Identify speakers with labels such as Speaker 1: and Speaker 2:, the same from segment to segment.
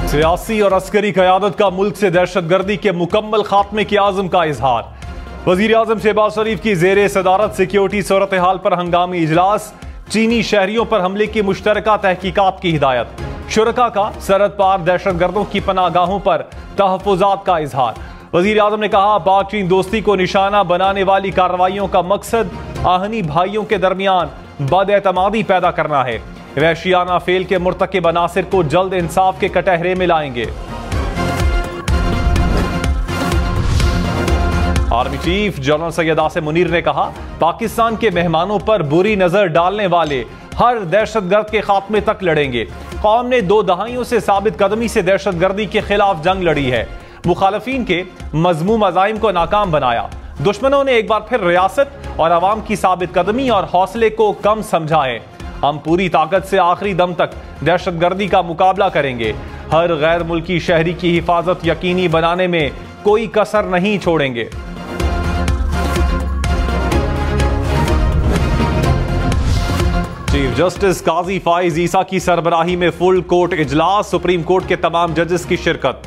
Speaker 1: सियासी और अस्करी क़यादत का मुल्क से दहशतगर्दी के मुकम्मल खात्मे के आज़म का इजहार। वज़ीर आज़म शहबाज शरीफ की ज़ेरे सदारत सिक्योरिटी सूरत हाल पर हंगामी इजलास। चीनी शहरियों पर हमले की मुश्तरका तहकीकात की हिदायत। शुरका का सरहद पार दहशतगर्दों की पनाहगाहों पर तहफ़्फ़ुज़ात का इजहार। वज़ीर आज़म ने कहा, पाक चीन दोस्ती को निशाना बनाने वाली कार्रवाइयों का मकसद आहनी भाइयों के दरमियान बदएतमादी पैदा करना है। वहशियाना फेल के मुर्तकिब अनासिर को जल्द इंसाफ के कटहरे में लाएंगे। Army chief general Syed Asim Munir ने कहा, पाकिस्तान के मेहमानों पर बुरी नजर डालने वाले हर दहशतगर्द के खात्मे तक लड़ेंगे। कौम ने 2 दहाइयों से साबित कदमी से दहशतगर्दी के खिलाफ जंग लड़ी है। मुखालफीन के मज़मूम अज़ाइम को नाकाम बनाया। दुश्मनों ने एक बार फिर रियासत और अवाम की साबित कदमी और हौसले को कम समझा है। हम पूरी ताकत से आखिरी दम तक दहशतगर्दी का मुकाबला करेंगे। हर गैर मुल्की शहरी की हिफाजत यकीनी बनाने में कोई कसर नहीं छोड़ेंगे। चीफ जस्टिस काजी फाइज ईसा की सरबराही में फुल कोर्ट इजलास। सुप्रीम कोर्ट के तमाम जजेस की शिरकत।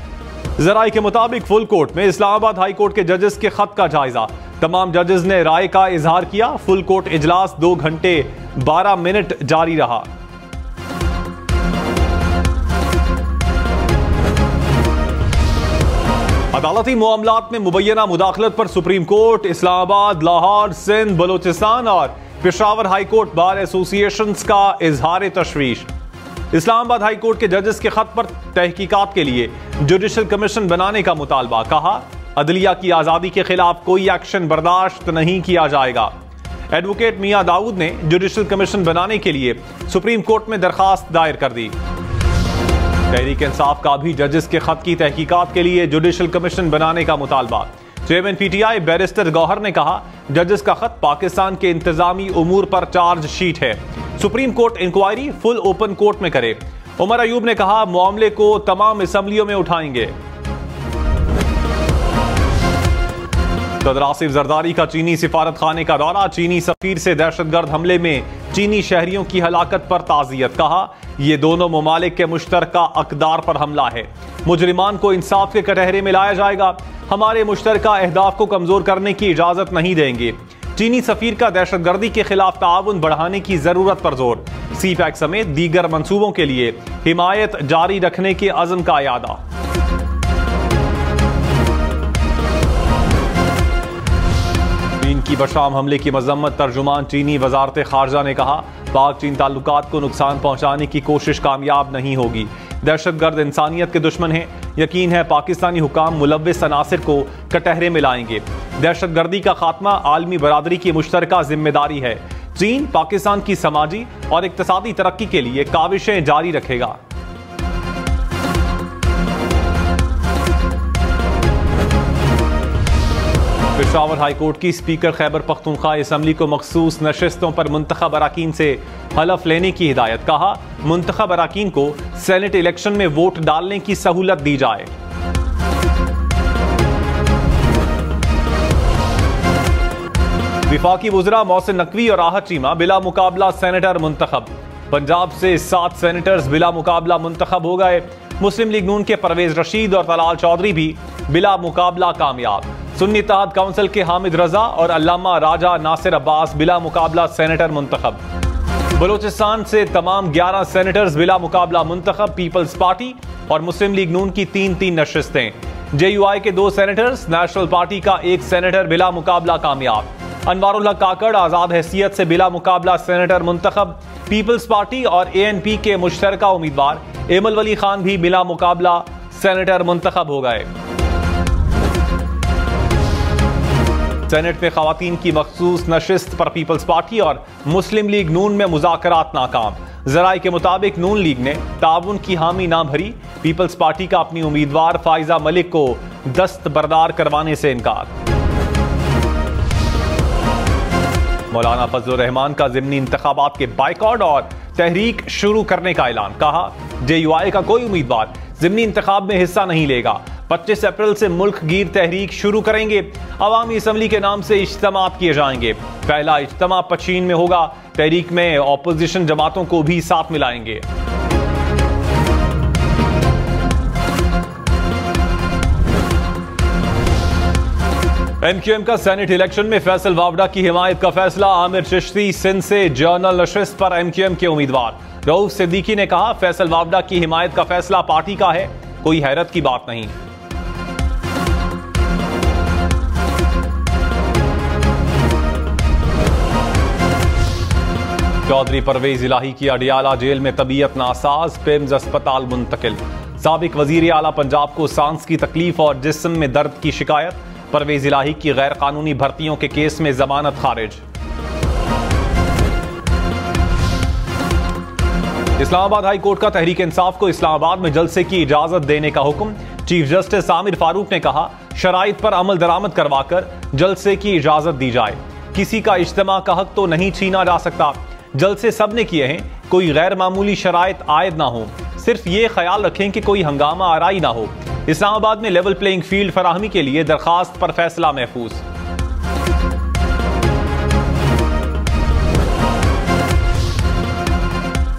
Speaker 1: जराये के मुताबिक फुल कोर्ट में इस्लामाबाद हाई कोर्ट के जजेस के खत का जायजा। तमाम जजेस ने राय का इजहार किया। फुल कोर्ट इजलास 2 घंटे 12 मिनट जारी रहा। अदालती मामलात में मुबैना मुदाखलत पर सुप्रीम कोर्ट, इस्लामाबाद, लाहौर, सिंध, बलोचिस्तान और Peshawar high court bar associations का इजहार तशवीश। इस्लामाबाद हाई कोर्ट के जजेस के खत पर तहकीकात के लिए जुडिशल कमीशन बनाने का मुतालबा। कहा, अदलिया की आजादी के खिलाफ कोई एक्शन बर्दाश्त नहीं किया जाएगा। एडवोकेट मियां दाऊद ने जुडिशल कमीशन बनाने के लिए सुप्रीम कोर्ट में दरखास्त दायर कर दी। तहरीक इंसाफ का भी जजेस के खत की तहकीकात के लिए जुडिशल कमीशन बनाने का मुतालबा। चेयरमैन पीटीआई बैरिस्टर गौहर ने कहा, जजेस का खत पाकिस्तान के इंतजामी उमूर पर चार्जशीट है। Supreme court inquiry full open court में करे। उमर अयूब ने कहा, मामले को तमाम असम्बलियों में उठाएंगे। सदर आसिफ जरदारी का चीनी सिफारत खाने का दौरा। चीनी सफीर से दहशतगर्द हमले में चीनी शहरियों की हलाकत पर ताज़ियत। कहा, यह दोनों ममालिक के मुश्तरका अक़दार पर हमला है। मुजरिमान को इंसाफ के कटहरे में लाया जाएगा। हमारे मुश्तरका अहदाफ को कमजोर करने की इजाजत नहीं देंगे। चीनी सफीर का दहशतगर्दी के खिलाफ ताउन बढ़ाने की जरूरत पर जोर। सी पैक समेत दीगर मंसूबों के लिए हिमायत जारी रखने के अज़्म का यादा। चीन की बशाम हमले की मजम्मत। तर्जुमान चीनी वजारत खारजा ने कहा, पाक चीन ताल्लुकात को नुकसान पहुंचाने की कोशिश कामयाब नहीं होगी। दहशतगर्द इंसानियत के दुश्मन हैं। यकीन है पाकिस्तानी हुकाम मुलव्विस अनासिर को कटहरे में लाएंगे। दहशतगर्दी का खात्मा आलमी बरादरी की मुश्तरका जिम्मेदारी है। चीन पाकिस्तान की समाजी और इक्तसादी तरक्की के लिए काविशें जारी रखेगा। पेशावर हाई कोर्ट की स्पीकर खैबर पख्तूनख्वा असम्बली को मखसूस नशिस्तों पर मुंतखब अराकीन से हलफ लेने की हिदायत। कहा, मुंतखब अराकीन को सेनेट इलेक्शन में वोट डालने की सहूलत दी जाए। विफाकी वुज़रा मोहसिन नकवी और आहत चीमा बिला मुकाबला सेनेटर मुंतखब। पंजाब से 7 सेनेटर्स बिला मुकाबला मुंतखब हो गए। मुस्लिम लीग नून के परवेज रशीद और तलाल चौधरी भी बिला मुकाबला कामयाब। सुन्नी इत्तेहाद काउंसिल के हामिद रजा और अल्लामा राजा नासिर अब्बास बिला मुकाबला सेनेटर मुंतखब। बलोचिस्तान से तमाम 11 सेनेटर्स बिला मुकाबला मुंतखब। पीपल्स पार्टी और मुस्लिम लीग नून की 3-3 नशिस्तें। JUI के 2 सेनेटर्स, नेशनल पार्टी का 1 सेनेटर बिला मुकाबला कामयाब। अनवारुल हक काकड़ आजाद हैसियत से बिला मुकाबला सेनेटर मुंतखब। पीपल्स पार्टी और ANP के मुश्तरका उम्मीदवार एमल वली खान भी बिला मुकाबला सेनेटर मुंतखब हो गए। सेनेट में खवातीन की मखसूस नशिस्त पर पीपल्स पार्टी और मुस्लिम लीग नून में मुज़ाकरात नाकाम। जराये के मुताबिक नून लीग ने ताउन की हामी ना भरी। पीपल्स पार्टी का अपनी उम्मीदवार फाइजा मलिक को दस्तबरदार करवाने से इनकार। मौलाना फजलुर रहमान का ज़िमनी इंतखाबात के बाइकॉट और तहरीक शुरू करने का ऐलान। कहा, JUI का कोई उम्मीदवार ज़िमनी इंतखाब में हिस्सा नहीं लेगा। 25 अप्रैल से मुल्क गिर तहरीक शुरू करेंगे। अवामी असम्बली के नाम से इज्तिमात किए जाएंगे। पहला इज्तिमा पचीन में होगा। तहरीक में ऑपोजिशन जमातों को भी साथ मिलाएंगे। एमक्यूएम का सेनेट इलेक्शन में फैसल वावडा की हिमायत का फैसला। आमिर चिश्ती सिंध से जर्नल नशिस्त पर एमक्यूएम के उम्मीदवार। रऊफ सिद्दीकी ने कहा, फैसल वावडा की हिमायत का फैसला पार्टी का है, कोई हैरत की बात नहीं। चौधरी परवेज इलाही की अडियाला जेल में तबीयत नासाज, पिम्स अस्पताल मुंतकिल। साबिक वजीर आला पंजाब को सांस की तकलीफ और जिस्म में दर्द की शिकायत। परवेज इलाही की गैर कानूनी भर्तियों के केस में जमानत खारिज। इस्लामाबाद हाई कोर्ट का तहरीक इंसाफ को इस्लामाबाद में जलसे की इजाजत देने का हुक्म। चीफ जस्टिस आमिर फारूक ने कहा, शराइत पर अमल दरामद करवाकर जलसे की इजाजत दी जाए। किसी का इज्तिमा का हक तो नहीं छीना जा सकता। जलसे सब ने किए हैं, कोई गैर मामूली शराइत आयद ना हो। सिर्फ ये ख्याल रखें कि कोई हंगामा आराई ना हो। इस्लामाबाद में लेवल प्लेइंग फील्ड फराहमी के लिए दरखास्त पर फैसला महफूज।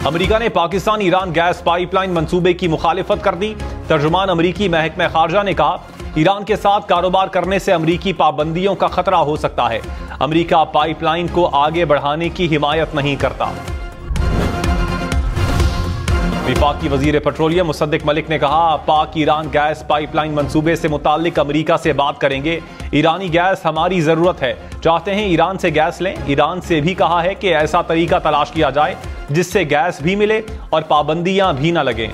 Speaker 1: अमेरिका ने पाकिस्तान ईरान गैस पाइपलाइन मंसूबे की मुखालिफत कर दी। तर्जुमान अमरीकी महकमा खारजा ने कहा, ईरान के साथ कारोबार करने से अमरीकी पाबंदियों का खतरा हो सकता है। अमरीका पाइपलाइन को आगे बढ़ाने की हिमायत नहीं करता। विफाकी वजीर पेट्रोलियम मुसद्दिक मलिक ने कहा, पाक ईरान गैस पाइपलाइन मंसूबे से मुताल्लिक अमरीका से बात करेंगे। ईरानी गैस हमारी जरूरत है, चाहते हैं ईरान से गैस लें। ईरान से भी कहा है कि ऐसा तरीका तलाश किया जाए जिससे गैस भी मिले और पाबंदियां भी न लगें।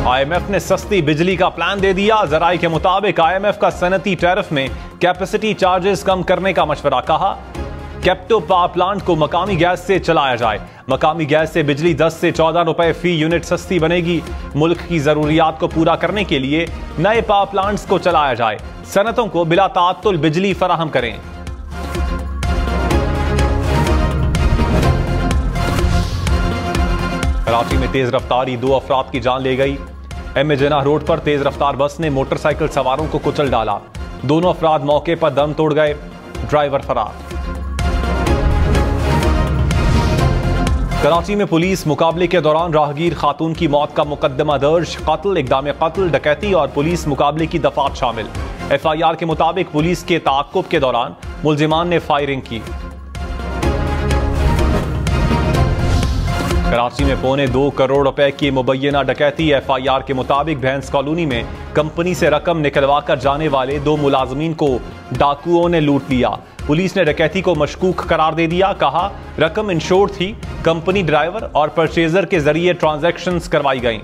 Speaker 1: आईएमएफ ने सस्ती बिजली का प्लान दे दिया। जराये के मुताबिक आईएमएफ का सनती टैरिफ में कैपेसिटी चार्जेस कम करने का मशवरा। कहा, कैप्टो पावर प्लांट को मकामी गैस से चलाया जाए। मकामी गैस से बिजली 10 से 14 रुपए फी यूनिट सस्ती बनेगी। मुल्क की जरूरियात को पूरा करने के लिए नए पावर प्लांट्स को चलाया जाए। सनतों को बिला ताअत्तुल बिजली फराहम करें। कराची में तेज रफ्तारी 2 अफराद की जान ले गई। एम जिन्नाह रोड पर तेज रफ्तार बस ने मोटरसाइकिल सवारों को कुचल डाला। दोनों अफराद मौके पर दम तोड़ गए, ड्राइवर फरार। कराची में पुलिस मुकाबले के दौरान राहगीर खातून की मौत का मुकदमा दर्ज। कत्ल, इक़दाम कत्ल, डकैती और पुलिस मुकाबले की दफात शामिल। एफआईआर के मुताबिक पुलिस के ताक़ुब के दौरान मुल्जिमान ने फायरिंग की। कराची में 2.25 करोड़ रुपए की मुबैना डकैती। एफआईआर के मुताबिक भैंस कॉलोनी में कंपनी से रकम निकलवा कर जाने वाले 2 मुलाजमीन को डाकुओं ने लूट लिया। पुलिस ने डकैती को मशकूक करार दे दिया। कहा, रकम इंश्योर्ड थी। कंपनी ड्राइवर और परचेजर के जरिए ट्रांजैक्शंस करवाई गई।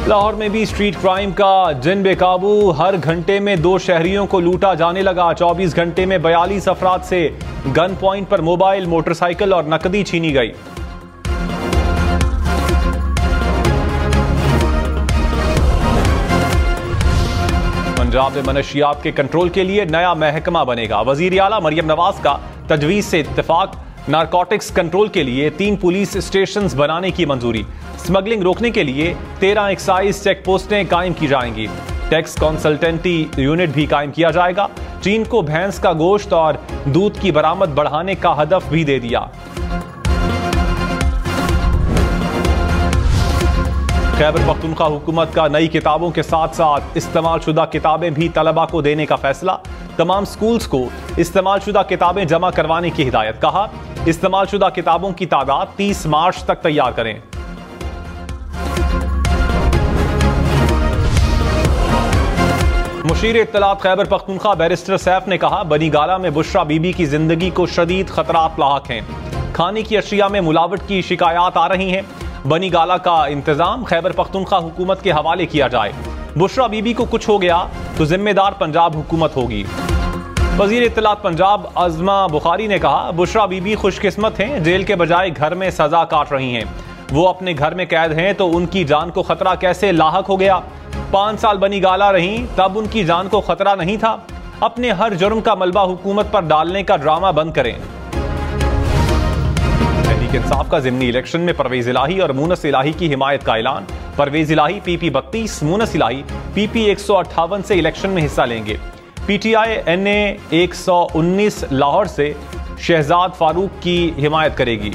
Speaker 1: लाहौर में भी स्ट्रीट क्राइम का जिन बेकाबू। हर घंटे में 2 शहरियों को लूटा जाने लगा। 24 घंटे में 42 अफराद से गन पॉइंट पर मोबाइल, मोटरसाइकिल और नकदी छीनी गई। पंजाब में मनशियात के कंट्रोल के लिए नया महकमा बनेगा। वजीर आला मरियम नवाज का तजवीज से इत्तेफाक। नारकोटिक्स कंट्रोल के लिए 3 पुलिस स्टेशन बनाने की मंजूरी। स्मगलिंग रोकने के लिए 13 एक्साइज चेक पोस्टें कायम की जाएंगी। टैक्स कंसल्टेंटी यूनिट भी कायम किया जाएगा। चीन को भैंस का गोश्त और दूध की बरामद बढ़ाने का हदफ भी दे दिया। खैबर पख्तूनख्वा हुकूमत का नई किताबों के साथ साथ इस्तेमालशुदा किताबें भी तलबा को देने का फैसला। तमाम स्कूल्स को इस्तेमालशुदा किताबें जमा करवाने की हिदायत। कहा, इस्तेमालशुदा किताबों की तादाद 30 मार्च तक तैयार करें। मुशीर इत्तलात खैबर पख्तूनख्वा बैरिस्टर सैफ ने कहा, बनी गाला में बुशरा बीबी की जिंदगी को शदीद खतरात लाहक हैं। खाने की अशिया में मिलावट की शिकायत आ रही हैं। बनी गाला का इंतजाम खैबर पख्तूनख्वा हुकूमत के हवाले किया जाए। बुशरा बीबी को कुछ हो गया तो जिम्मेदार पंजाब हुकूमत होगी। वजीर इत्तलात पंजाब अज़मा बुखारी ने कहा, बुशरा बीबी खुशकिस्मत हैं, जेल के बजाय घर में सजा काट रही हैं। वो अपने घर में कैद हैं तो उनकी जान को खतरा कैसे लाहक हो गया? 5 साल बनी गाला रही तब उनकी जान को खतरा नहीं था। अपने हर जुर्म का मलबा हुकूमत पर डालने का ड्रामा बंद करें। तहरीक इंसाफ का ज़िमनी इलेक्शन में परवेज इलाही और मूनस इलाही की हिमायत का ऐलान। परवेज इलाही PP 32, मूनस इलाही PP 158 से इलेक्शन में हिस्सा लेंगे। PTI NA 119 लाहौर से शहजाद फारूक की हिमायत करेगी।